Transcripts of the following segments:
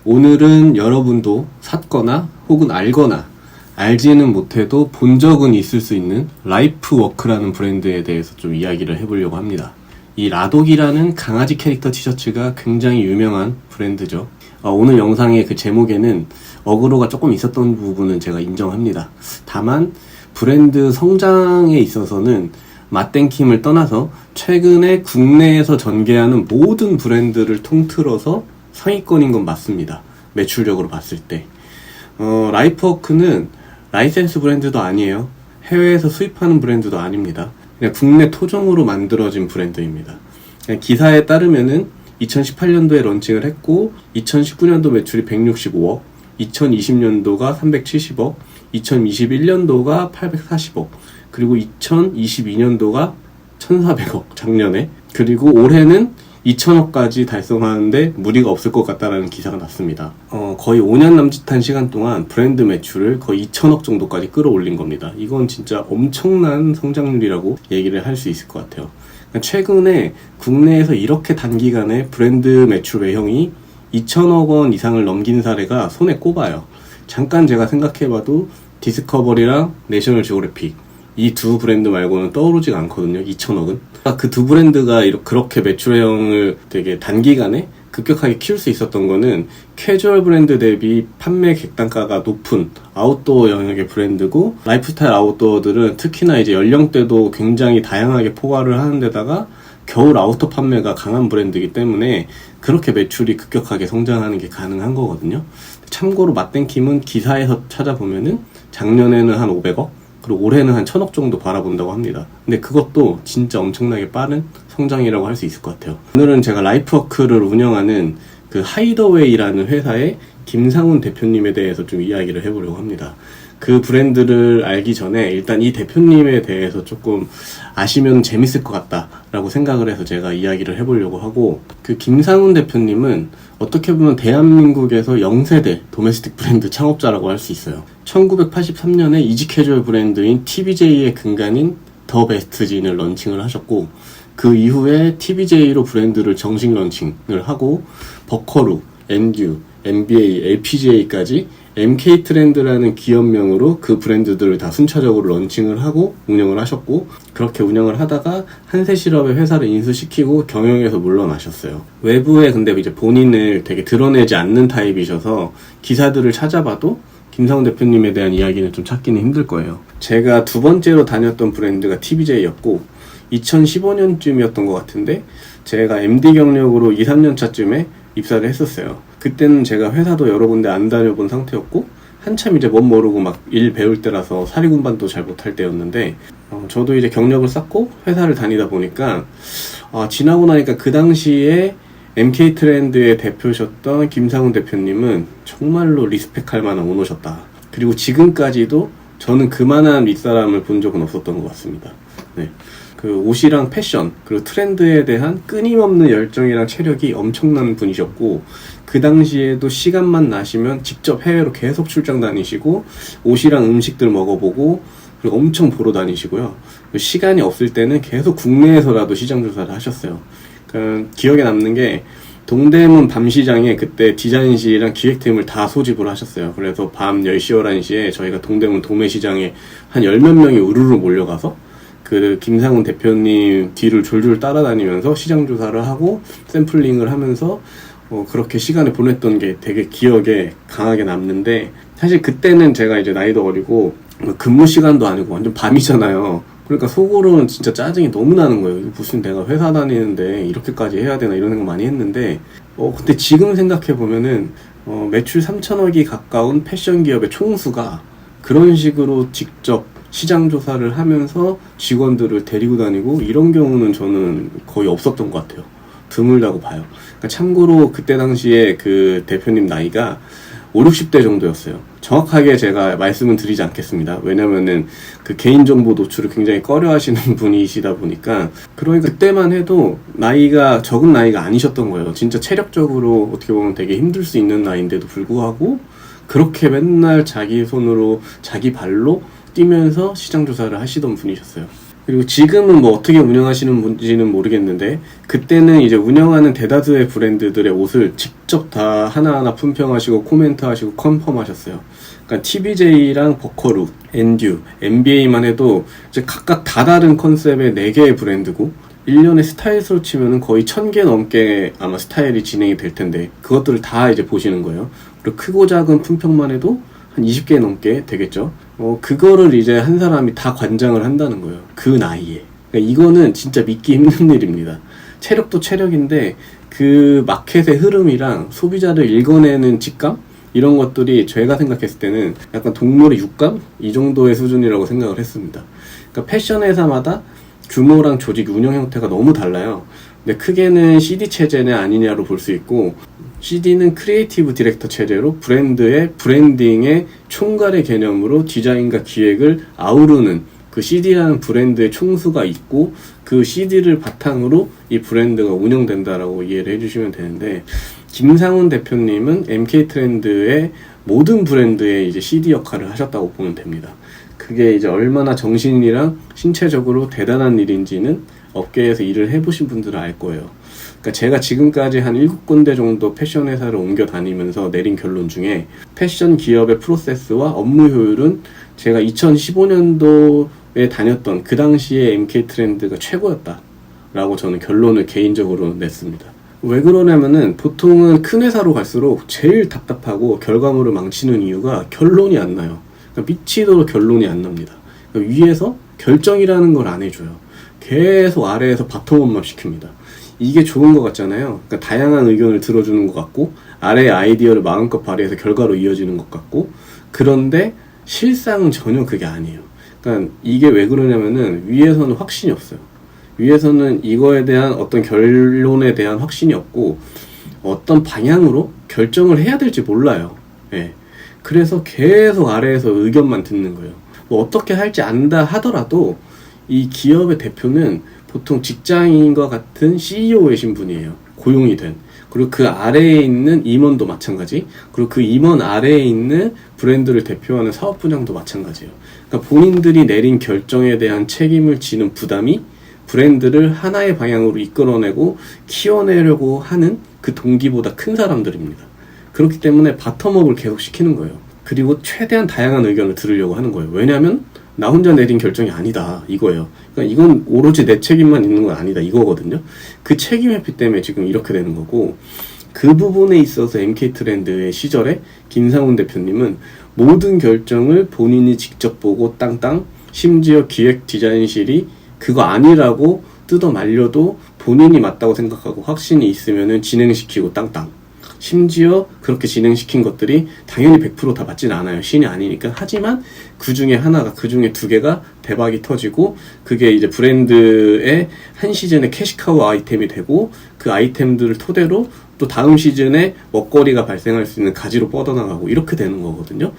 오늘은 여러분도 샀거나 혹은 알거나 알지는 못해도 본 적은 있을 수 있는 라이프워크라는 브랜드에 대해서 좀 이야기를 해보려고 합니다. 이 라독이라는 강아지 캐릭터 티셔츠가 굉장히 유명한 브랜드죠. 오늘 영상의 그 제목에는 어그로가 조금 있었던 부분은 제가 인정합니다. 다만 브랜드 성장에 있어서는 맛땡킴을 떠나서 최근에 국내에서 전개하는 모든 브랜드를 통틀어서 상위권인 건 맞습니다. 매출력으로 봤을 때. 라이프워크는 라이센스 브랜드도 아니에요. 해외에서 수입하는 브랜드도 아닙니다. 그냥 국내 토종으로 만들어진 브랜드입니다. 기사에 따르면은 2018년도에 런칭을 했고 2019년도 매출이 165억, 2020년도가 370억, 2021년도가 840억, 그리고 2022년도가 1400억 작년에, 그리고 올해는 2000억까지 달성하는데 무리가 없을 것 같다라는 기사가 났습니다. 거의 5년 남짓한 시간 동안 브랜드 매출을 거의 2000억 정도까지 끌어올린 겁니다. 이건 진짜 엄청난 성장률이라고 얘기를 할 수 있을 것 같아요. 최근에 국내에서 이렇게 단기간에 브랜드 매출 외형이 2000억 원 이상을 넘긴 사례가 손에 꼽아요. 잠깐 제가 생각해봐도 디스커버리랑 내셔널 지오그래픽, 이 두 브랜드 말고는 떠오르지가 않거든요. 2000억은. 그 두 브랜드가 그렇게 매출 회형을 되게 단기간에 급격하게 키울 수 있었던 거는 캐주얼 브랜드 대비 판매 객단가가 높은 아웃도어 영역의 브랜드고, 라이프스타일 아웃도어들은 특히나 이제 연령대도 굉장히 다양하게 포괄을 하는 데다가 겨울 아우터 판매가 강한 브랜드이기 때문에 그렇게 매출이 급격하게 성장하는 게 가능한 거거든요. 참고로 맛땡킴은 기사에서 찾아보면은 작년에는 한 500억, 그리고 올해는 한 1000억 정도 바라본다고 합니다. 근데 그것도 진짜 엄청나게 빠른 성장이라고 할 수 있을 것 같아요. 오늘은 제가 라이프워크를 운영하는 그 하이더웨이라는 회사의 김상훈 대표님에 대해서 좀 이야기를 해보려고 합니다. 그 브랜드를 알기 전에 일단 이 대표님에 대해서 조금 아시면 재밌을 것 같다라고 생각을 해서 제가 이야기를 해보려고 하고, 그 김상훈 대표님은 어떻게 보면 대한민국에서 영세대 도메스틱 브랜드 창업자라고 할 수 있어요. 1983년에 이지 캐주얼 브랜드인 TBJ의 근간인 더 베스트진을 런칭을 하셨고, 그 이후에 TBJ로 브랜드를 정식 런칭을 하고 버커루, MQ, NBA, LPGA까지 MK트렌드라는 기업명으로 그 브랜드들을 다 순차적으로 런칭을 하고 운영을 하셨고, 그렇게 운영을 하다가 한세실업의 회사를 인수시키고 경영에서 물러나셨어요. 외부에 근데 이제 본인을 되게 드러내지 않는 타입이셔서 기사들을 찾아봐도 김상훈 대표님에 대한 이야기는 좀 찾기는 힘들 거예요. 제가 두 번째로 다녔던 브랜드가 TBJ였고 2015년쯤이었던 것 같은데 제가 MD 경력으로 2, 3년 차쯤에 입사를 했었어요. 그때는 제가 회사도 여러 군데 안 다녀본 상태였고 한참 이제 멋 모르고 막 일 배울 때라서 사리군반도 잘 못할 때였는데, 저도 이제 경력을 쌓고 회사를 다니다 보니까 지나고 나니까 그 당시에 MK트렌드의 대표셨던 김상훈 대표님은 정말로 리스펙할 만한 오너셨다. 그리고 지금까지도 저는 그만한 윗사람을 본 적은 없었던 것 같습니다. 네. 그 옷이랑 패션, 그리고 트렌드에 대한 끊임없는 열정이랑 체력이 엄청난 분이셨고, 그 당시에도 시간만 나시면 직접 해외로 계속 출장 다니시고 옷이랑 음식들 먹어보고 그리고 엄청 보러 다니시고요. 시간이 없을 때는 계속 국내에서라도 시장 조사를 하셨어요. 그러니까 기억에 남는 게 동대문 밤시장에 그때 디자인실이랑 기획팀을 다 소집을 하셨어요. 그래서 밤 10시, 11시에 저희가 동대문 도매시장에 한 10몇 명이 우르르 몰려가서 그 김상훈 대표님 뒤를 졸졸 따라다니면서 시장 조사를 하고 샘플링을 하면서 그렇게 시간을 보냈던 게 되게 기억에 강하게 남는데, 사실 그때는 제가 이제 나이도 어리고 근무 시간도 아니고 완전 밤이잖아요. 그러니까 속으로는 진짜 짜증이 너무 나는 거예요. 무슨 내가 회사 다니는데 이렇게까지 해야 되나 이런 생각 많이 했는데, 근데 지금 생각해 보면은 매출 3천억이 가까운 패션 기업의 총수가 그런 식으로 직접 시장 조사를 하면서 직원들을 데리고 다니고 이런 경우는 저는 거의 없었던 것 같아요. 드물다고 봐요. 그러니까 참고로 그때 당시에 그 대표님 나이가 5, 60대 정도였어요. 정확하게 제가 말씀은 드리지 않겠습니다. 왜냐면은 그 개인정보 노출을 굉장히 꺼려 하시는 분이시다 보니까. 그러니까 그때만 해도 나이가 적은 나이가 아니셨던 거예요. 진짜 체력적으로 어떻게 보면 되게 힘들 수 있는 나이인데도 불구하고 그렇게 맨날 자기 손으로 자기 발로 뛰면서 시장 조사를 하시던 분이셨어요. 그리고 지금은 뭐 어떻게 운영하시는 분인지는 모르겠는데, 그때는 이제 운영하는 대다수의 브랜드들의 옷을 직접 다 하나하나 품평하시고 코멘트하시고 컨펌하셨어요. 그러니까 TBJ랑 버커루, 엔듀, NBA만 해도 이제 각각 다 다른 컨셉의 4개의 브랜드고, 1년에 스타일 수로 치면은 거의 1000개 넘게 아마 스타일이 진행이 될 텐데, 그것들을 다 이제 보시는 거예요. 그리고 크고 작은 품평만 해도 한 20개 넘게 되겠죠. 그거를 이제 한 사람이 다 관장을 한다는 거예요. 그 나이에. 그러니까 이거는 진짜 믿기 힘든 일입니다. 체력도 체력인데 그 마켓의 흐름이랑 소비자를 읽어내는 직감? 이런 것들이 제가 생각했을 때는 약간 동물의 육감? 이 정도의 수준이라고 생각을 했습니다. 그러니까 패션 회사마다 규모랑 조직, 운영 형태가 너무 달라요. 근데 크게는 CD 체제냐 아니냐로 볼 수 있고, CD는 크리에이티브 디렉터 체제로 브랜드의 브랜딩의 총괄의 개념으로 디자인과 기획을 아우르는 그 CD라는 브랜드의 총수가 있고, 그 CD를 바탕으로 이 브랜드가 운영된다라고 이해를 해주시면 되는데, 김상훈 대표님은 MK트렌드의 모든 브랜드의 이제 CD 역할을 하셨다고 보면 됩니다. 그게 이제 얼마나 정신이랑 신체적으로 대단한 일인지는 업계에서 일을 해보신 분들은 알 거예요. 그러니까 제가 지금까지 한 7군데 정도 패션 회사를 옮겨 다니면서 내린 결론 중에, 패션 기업의 프로세스와 업무 효율은 제가 2015년도에 다녔던 그 당시에 MK트렌드가 최고였다라고 저는 결론을 개인적으로 냈습니다. 왜 그러냐면은 보통은 큰 회사로 갈수록 제일 답답하고 결과물을 망치는 이유가 결론이 안 나요. 그러니까 미치도록 결론이 안 납니다. 그러니까 위에서 결정이라는 걸 안 해줘요. 계속 아래에서 바텀업만 시킵니다. 이게 좋은 것 같잖아요. 그러니까 다양한 의견을 들어주는 것 같고, 아래의 아이디어를 마음껏 발휘해서 결과로 이어지는 것 같고, 그런데 실상은 전혀 그게 아니에요. 그러니까 이게 왜 그러냐면은 위에서는 확신이 없어요. 위에서는 이거에 대한 어떤 결론에 대한 확신이 없고, 어떤 방향으로 결정을 해야 될지 몰라요. 예. 그래서 계속 아래에서 의견만 듣는 거예요. 뭐 어떻게 할지 안다 하더라도 이 기업의 대표는 보통 직장인과 같은 CEO이신 분이에요. 고용이 된. 그리고 그 아래에 있는 임원도 마찬가지. 그리고 그 임원 아래에 있는 브랜드를 대표하는 사업부장도 마찬가지예요. 그러니까 본인들이 내린 결정에 대한 책임을 지는 부담이 브랜드를 하나의 방향으로 이끌어내고 키워내려고 하는 그 동기보다 큰 사람들입니다. 그렇기 때문에 바텀업을 계속 시키는 거예요. 그리고 최대한 다양한 의견을 들으려고 하는 거예요. 왜냐하면 나 혼자 내린 결정이 아니다 이거예요. 그러니까 이건 오로지 내 책임만 있는 건 아니다 이거거든요. 그 책임 회피 때문에 지금 이렇게 되는 거고, 그 부분에 있어서 MK트렌드의 시절에 김상훈 대표님은 모든 결정을 본인이 직접 보고 땅땅, 심지어 기획 디자인실이 그거 아니라고 뜯어 말려도 본인이 맞다고 생각하고 확신이 있으면은 진행시키고 땅땅. 심지어 그렇게 진행시킨 것들이 당연히 100% 다 맞진 않아요. 신이 아니니까. 하지만 그 중에 하나가, 그 중에 2개가 대박이 터지고, 그게 이제 브랜드의 한 시즌의 캐시카우 아이템이 되고, 그 아이템들을 토대로 또 다음 시즌에 먹거리가 발생할 수 있는 가지로 뻗어나가고, 이렇게 되는 거거든요.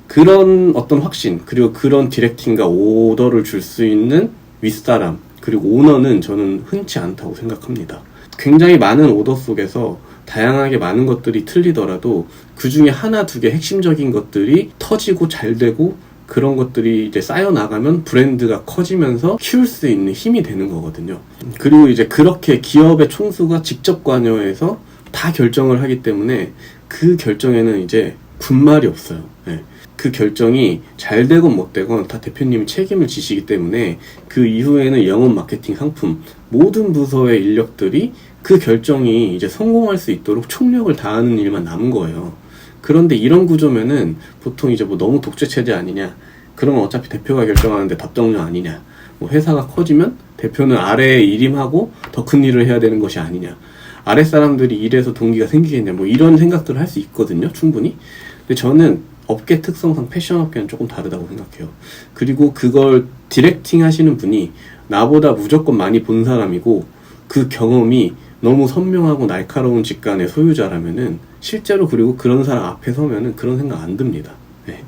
그런 어떤 확신, 그리고 그런 디렉팅과 오더를 줄 수 있는 윗사람, 그리고 오너는 저는 흔치 않다고 생각합니다. 굉장히 많은 오더 속에서 다양하게 많은 것들이 틀리더라도 그 중에 하나, 2개 핵심적인 것들이 터지고 잘 되고, 그런 것들이 이제 쌓여나가면 브랜드가 커지면서 키울 수 있는 힘이 되는 거거든요. 그리고 이제 그렇게 기업의 총수가 직접 관여해서 다 결정을 하기 때문에 그 결정에는 이제 군말이 없어요. 네. 그 결정이 잘 되건 못 되건 다 대표님이 책임을 지시기 때문에 그 이후에는 영업, 마케팅, 상품 모든 부서의 인력들이 그 결정이 이제 성공할 수 있도록 총력을 다하는 일만 남은 거예요. 그런데 이런 구조면은 보통 이제 뭐 너무 독재 체제 아니냐, 그러면 어차피 대표가 결정하는데 답정너 아니냐, 뭐 회사가 커지면 대표는 아래에 일임하고 더 큰 일을 해야 되는 것이 아니냐, 아래 사람들이 일해서 동기가 생기겠냐, 뭐 이런 생각들을 할 수 있거든요, 충분히. 근데 저는 업계 특성상 패션 업계는 조금 다르다고 생각해요. 그리고 그걸 디렉팅 하시는 분이 나보다 무조건 많이 본 사람이고, 그 경험이 너무 선명하고 날카로운 직관의 소유자라면은 실제로, 그리고 그런 사람 앞에 서면은 그런 생각 안 듭니다. 네.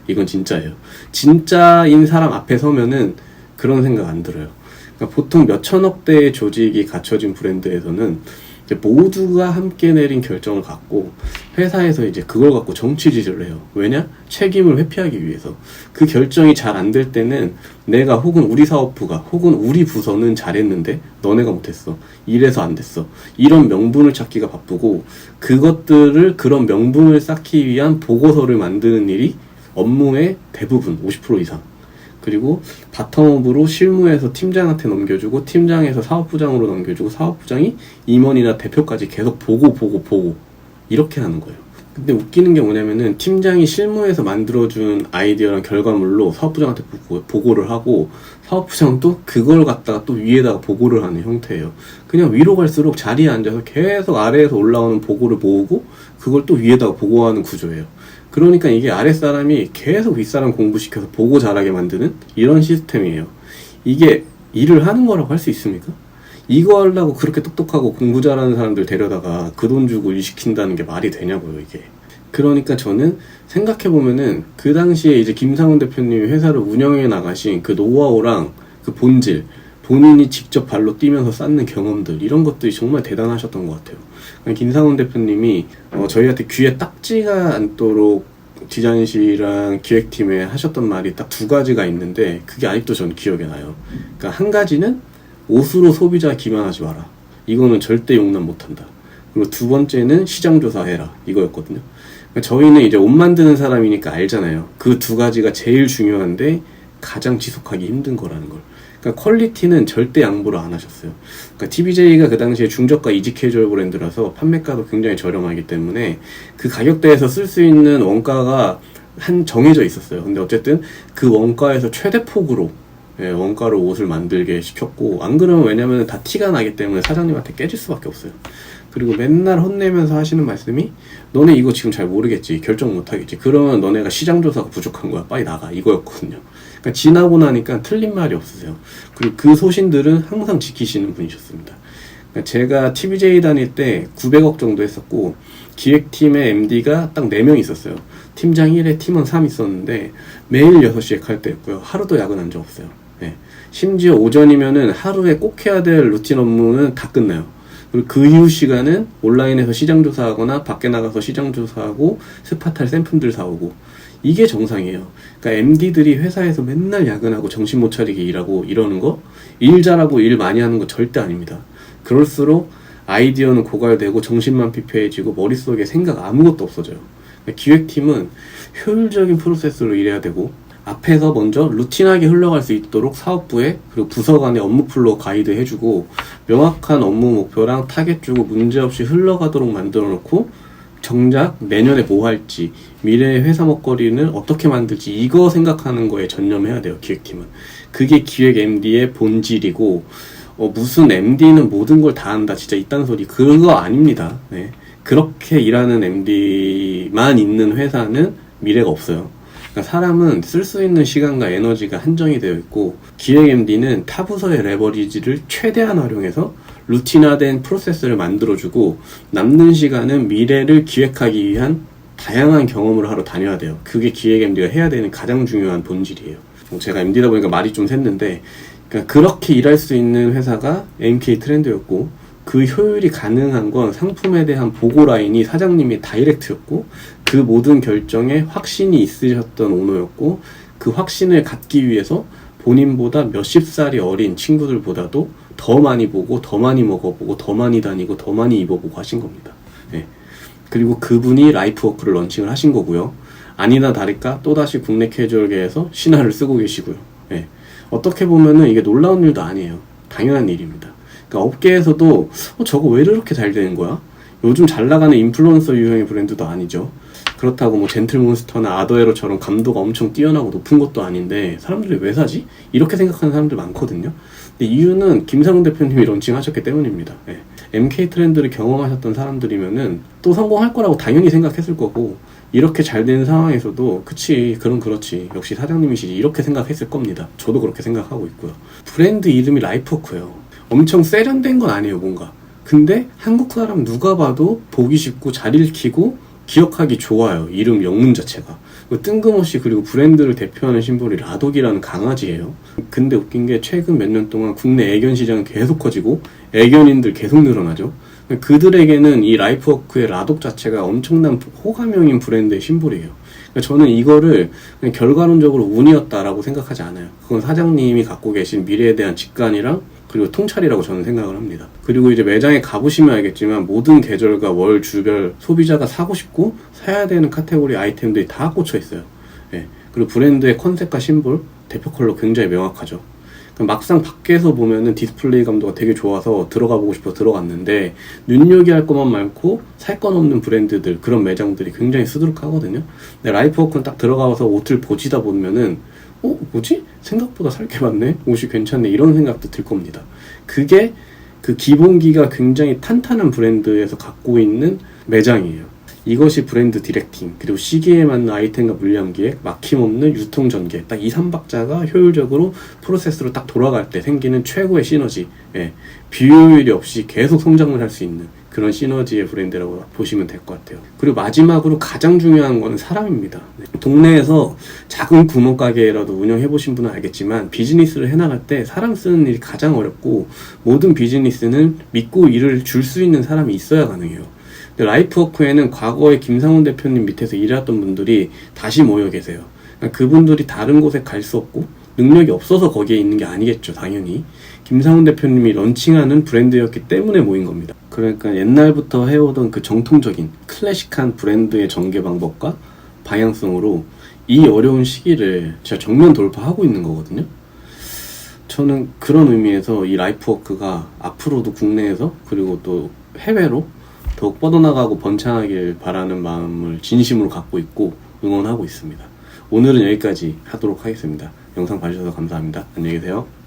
이건 진짜예요. 진짜인 사람 앞에 서면은 그런 생각 안 들어요. 그러니까 보통 몇 천억대의 조직이 갖춰진 브랜드에서는 이제 모두가 함께 내린 결정을 갖고 회사에서 이제 그걸 갖고 정치 지지를 해요. 왜냐? 책임을 회피하기 위해서. 그 결정이 잘 안 될 때는 내가 혹은 우리 사업부가 혹은 우리 부서는 잘했는데 너네가 못했어. 이래서 안 됐어. 이런 명분을 찾기가 바쁘고 그것들을 그런 명분을 쌓기 위한 보고서를 만드는 일이 업무의 대부분 50% 이상. 그리고 바텀업으로 실무에서 팀장한테 넘겨주고 팀장에서 사업부장으로 넘겨주고 사업부장이 임원이나 대표까지 계속 보고 이렇게 하는 거예요. 근데 웃기는 게 뭐냐면은 팀장이 실무에서 만들어준 아이디어랑 결과물로 사업부장한테 보고를 하고 사업부장은 또 그걸 갖다가 또 위에다가 보고를 하는 형태예요. 그냥 위로 갈수록 자리에 앉아서 계속 아래에서 올라오는 보고를 모으고 그걸 또 위에다가 보고하는 구조예요. 그러니까 이게 아랫사람이 계속 윗사람 공부시켜서 보고 잘하게 만드는 이런 시스템이에요. 이게 일을 하는 거라고 할 수 있습니까? 이거 하려고 그렇게 똑똑하고 공부 잘하는 사람들 데려다가 그 돈 주고 일 시킨다는 게 말이 되냐고요, 이게. 그러니까 저는 생각해보면은 그 당시에 이제 김상훈 대표님이 회사를 운영해 나가신 그 노하우랑 그 본질, 본인이 직접 발로 뛰면서 쌓는 경험들, 이런 것들이 정말 대단하셨던 것 같아요. 김상훈 대표님이 저희한테 귀에 딱지가 않도록 디자인실이랑 기획팀에 하셨던 말이 딱 두 가지가 있는데 그게 아직도 전 기억에 나요. 그러니까 한 가지는 옷으로 소비자 기만하지 마라. 이거는 절대 용납 못한다. 그리고 두 번째는 시장조사해라. 이거였거든요. 그러니까 저희는 이제 옷 만드는 사람이니까 알잖아요. 그 두 가지가 제일 중요한데 가장 지속하기 힘든 거라는 걸. 그러니까 퀄리티는 절대 양보를 안 하셨어요. 그러니까 TBJ가 그 당시에 중저가 이지 캐주얼 브랜드라서 판매가도 굉장히 저렴하기 때문에 그 가격대에서 쓸 수 있는 원가가 정해져 있었어요. 근데 어쨌든 그 원가에서 최대폭으로 원가로 옷을 만들게 시켰고, 안 그러면 왜냐면 다 티가 나기 때문에 사장님한테 깨질 수밖에 없어요. 그리고 맨날 혼내면서 하시는 말씀이 너네 이거 지금 잘 모르겠지, 결정 못하겠지, 그러면 너네가 시장조사가 부족한 거야, 빨리 나가, 이거였거든요. 그러니까 지나고 나니까 틀린 말이 없으세요. 그리고 그 소신들은 항상 지키시는 분이셨습니다. 그러니까 제가 TBJ 다닐 때 900억 정도 했었고 기획팀의 MD가 딱 4명 있었어요. 팀장 1에 팀원 3 있었는데 매일 6시에 칼퇴했고요. 하루도 야근한 적 없어요. 심지어 오전이면은 하루에 꼭 해야 될 루틴 업무는 다 끝나요. 그리고 그 이후 시간은 온라인에서 시장조사하거나 밖에 나가서 시장조사하고 스파탈 샘플들 사오고, 이게 정상이에요. 그러니까 MD들이 회사에서 맨날 야근하고 정신 못 차리게 일하고 이러는 거, 일 잘하고 일 많이 하는 거 절대 아닙니다. 그럴수록 아이디어는 고갈되고 정신만 피폐해지고 머릿속에 생각 아무것도 없어져요. 그러니까 기획팀은 효율적인 프로세스로 일해야 되고, 앞에서 먼저 루틴하게 흘러갈 수 있도록 사업부에 그리고 부서 간의 업무 플로우 가이드 해주고 명확한 업무 목표랑 타겟 주고 문제없이 흘러가도록 만들어 놓고, 정작 내년에 뭐 할지, 미래의 회사 먹거리는 어떻게 만들지, 이거 생각하는 거에 전념해야 돼요, 기획팀은. 그게 기획 MD의 본질이고, 무슨 MD는 모든 걸 다 한다, 진짜 이딴 소리, 그거 아닙니다. 그렇게 일하는 MD만 있는 회사는 미래가 없어요. 그러니까 사람은 쓸 수 있는 시간과 에너지가 한정이 되어 있고, 기획 MD는 타 부서의 레버리지를 최대한 활용해서 루틴화된 프로세스를 만들어주고, 남는 시간은 미래를 기획하기 위한 다양한 경험을 하러 다녀야 돼요. 그게 기획 MD가 해야 되는 가장 중요한 본질이에요. 제가 MD다 보니까 말이 좀 샜는데, 그러니까 그렇게 일할 수 있는 회사가 MK 트렌드였고, 그 효율이 가능한 건 상품에 대한 보고 라인이 사장님이 다이렉트였고, 그 모든 결정에 확신이 있으셨던 오너였고, 그 확신을 갖기 위해서 본인보다 몇십 살이 어린 친구들보다도 더 많이 보고, 더 많이 먹어보고, 더 많이 다니고, 더 많이 입어보고 하신 겁니다. 그리고 그분이 라이프워크를 런칭을 하신 거고요. 아니나 다를까 또다시 국내 캐주얼계에서 신화를 쓰고 계시고요. 어떻게 보면은 이게 놀라운 일도 아니에요. 당연한 일입니다. 그러니까 업계에서도 저거 왜 이렇게 잘 되는 거야? 요즘 잘 나가는 인플루언서 유형의 브랜드도 아니죠. 그렇다고 뭐 젠틀몬스터나 아더에로처럼 감도가 엄청 뛰어나고 높은 것도 아닌데 사람들이 왜 사지? 이렇게 생각하는 사람들 많거든요. 근데 이유는 김상훈 대표님이 런칭하셨기 때문입니다. MK 트렌드를 경험하셨던 사람들이면은 또 성공할 거라고 당연히 생각했을 거고, 이렇게 잘 되는 상황에서도 그치, 그럼 그렇지, 역시 사장님이시지, 이렇게 생각했을 겁니다. 저도 그렇게 생각하고 있고요. 브랜드 이름이 라이프워크예요. 엄청 세련된 건 아니에요, 뭔가. 근데 한국 사람 누가 봐도 보기 쉽고 잘 읽히고 기억하기 좋아요, 이름 영문 자체가. 뜬금없이 그리고 브랜드를 대표하는 심볼이 라독이라는 강아지예요. 근데 웃긴 게 최근 몇 년 동안 국내 애견 시장은 계속 커지고 애견인들 계속 늘어나죠. 그들에게는 이 라이프워크의 라독 자체가 엄청난 호감형인 브랜드의 심볼이에요. 저는 이거를 그냥 결과론적으로 운이었다라고 생각하지 않아요. 그건 사장님이 갖고 계신 미래에 대한 직관이랑 그리고 통찰이라고 저는 생각을 합니다. 그리고 이제 매장에 가보시면 알겠지만 모든 계절과 월, 주별 소비자가 사고 싶고 사야 되는 카테고리 아이템들이 다 꽂혀 있어요. 예. 그리고 브랜드의 컨셉과 심볼, 대표 컬러 굉장히 명확하죠. 막상 밖에서 보면은 디스플레이 감도가 되게 좋아서 들어가 보고 싶어 들어갔는데 눈요기할 것만 많고 살 건 없는 브랜드들, 그런 매장들이 굉장히 수두룩하거든요. 근데 라이프워크는 딱 들어가서 옷을 보시다 보면은 뭐지? 생각보다 살 게 많네? 옷이 괜찮네? 이런 생각도 들 겁니다. 그게 그 기본기가 굉장히 탄탄한 브랜드에서 갖고 있는 매장이에요. 이것이 브랜드 디렉팅, 그리고 시기에 맞는 아이템과 물량 기획, 막힘없는 유통 전개, 딱 이 3박자가 효율적으로 프로세스로 딱 돌아갈 때 생기는 최고의 시너지, 예, 비효율이 없이 계속 성장을 할 수 있는 그런 시너지의 브랜드라고 보시면 될 것 같아요. 그리고 마지막으로 가장 중요한 거는 사람입니다. 네. 동네에서 작은 구멍가게라도 운영해보신 분은 알겠지만 비즈니스를 해나갈 때 사람 쓰는 일이 가장 어렵고, 모든 비즈니스는 믿고 일을 줄 수 있는 사람이 있어야 가능해요. 라이프워크에는 과거에 김상훈 대표님 밑에서 일했던 분들이 다시 모여 계세요. 그러니까 그분들이 다른 곳에 갈 수 없고 능력이 없어서 거기에 있는 게 아니겠죠, 당연히. 김상훈 대표님이 런칭하는 브랜드였기 때문에 모인 겁니다. 그러니까 옛날부터 해오던 그 정통적인 클래식한 브랜드의 전개 방법과 방향성으로 이 어려운 시기를 제가 정면 돌파하고 있는 거거든요. 저는 그런 의미에서 이 라이프워크가 앞으로도 국내에서 그리고 또 해외로 더욱 뻗어나가고 번창하길 바라는 마음을 진심으로 갖고 있고 응원하고 있습니다. 오늘은 여기까지 하도록 하겠습니다. 영상 봐주셔서 감사합니다. 안녕히 계세요.